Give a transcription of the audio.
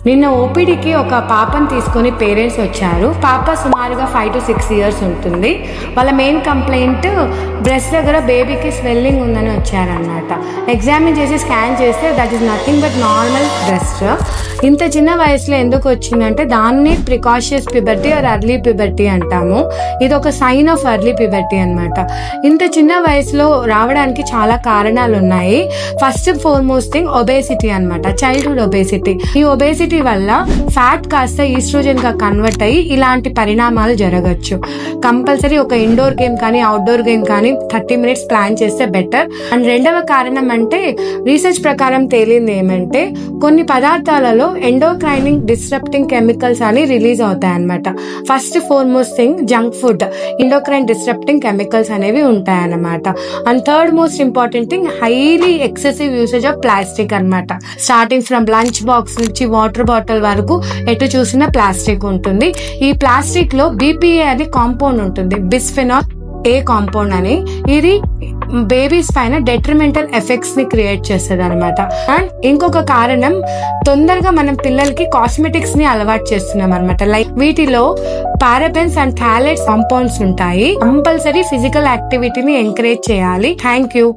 నిన్న ఓపీడీకి ఒక పాపను తీసుకొని పేరెంట్స్ వచ్చారు. పాప సుమారుగా 5 to 6 years ఉంటుంది. వాళ్ళ మెయిన్ కంప్లైంట్ బ్రెస్ట్ దగ్గర బేబీకి స్వెల్లింగ్ ఉందని వచ్చారనమాట. ఎగ్జామిన్ చేసి స్కాన్ చేస్తే that is nothing but normal breast. ఇంత చిన్న వయసులో ఎందుకు వచ్చిందంటే దాన్ని precocious puberty or early puberty అంటాము. ఇది ఒక సైన్ ఆఫ్ ఎర్లీ ప్యూబర్టీ అనమాట. ఇంత చిన్న వయసులో రావడానికి చాలా కారణాలు ఉన్నాయి. ఫస్ట్ ఫార్మోస్ట్ థింగ్ ఒబేసిటీ అనమాట, చైల్డ్హుడ్ ఒబేసిటీ. ఈ ఒబేసిటీ వల్ల ఫ్యాట్ కాస్త ఈస్ట్రోజన్ గా కన్వర్ట్ అయ్యి ఇలాంటి పరిణామాలు జరగచ్చు. కంపల్సరీ ఒక ఇండోర్ గేమ్ కానీ అవుట్డోర్ గేమ్ కానీ 30 minutes ప్లాన్ చేస్తే బెటర్. అండ్ రెండవ కారణం అంటే రీసెర్చ్ ప్రకారం తేలింది ఏమంటే కొన్ని పదార్థాలలో ఎండోక్రైనింగ్ డిస్రప్టింగ్ కెమికల్స్ అని రిలీజ్ అవుతాయి అనమాట. First foremost thing junk food, endocrine disrupting chemicals అనేవి ఉంటాయన్నమాట. And third most important thing highly excessive usage of plastic అనమాట. స్టార్టింగ్ ఫ్రమ్ లంచ్ బాక్స్ నుంచి వాటర్ బాటిల్ వరకు ఎటు చూసినా ప్లాస్టిక్ ఉంటుంది. ఈ ప్లాస్టిక్ లో BPA అని కాంపౌండ్ ఉంటుంది, బిస్ఫెనాల్ A కాంపౌండ్ అని. ఇది బేబీస్ పైన డెట్రిమెంటల్ ఎఫెక్ట్స్ ని క్రియేట్ చేస్తుంది అనమాట. అండ్ ఇంకొక కారణం తొందరగా మనం పిల్లలకి కాస్మెటిక్స్ ని అలవాటు చేస్తున్నాం అనమాట. లైక్ వీటిలో పారాబెన్స్ అండ్ థాలైడ్స్ కాంపౌండ్స్ ఉంటాయి. కంపల్సరీ ఫిజికల్ యాక్టివిటీని ఎంకరేజ్ చేయాలి. Thank you.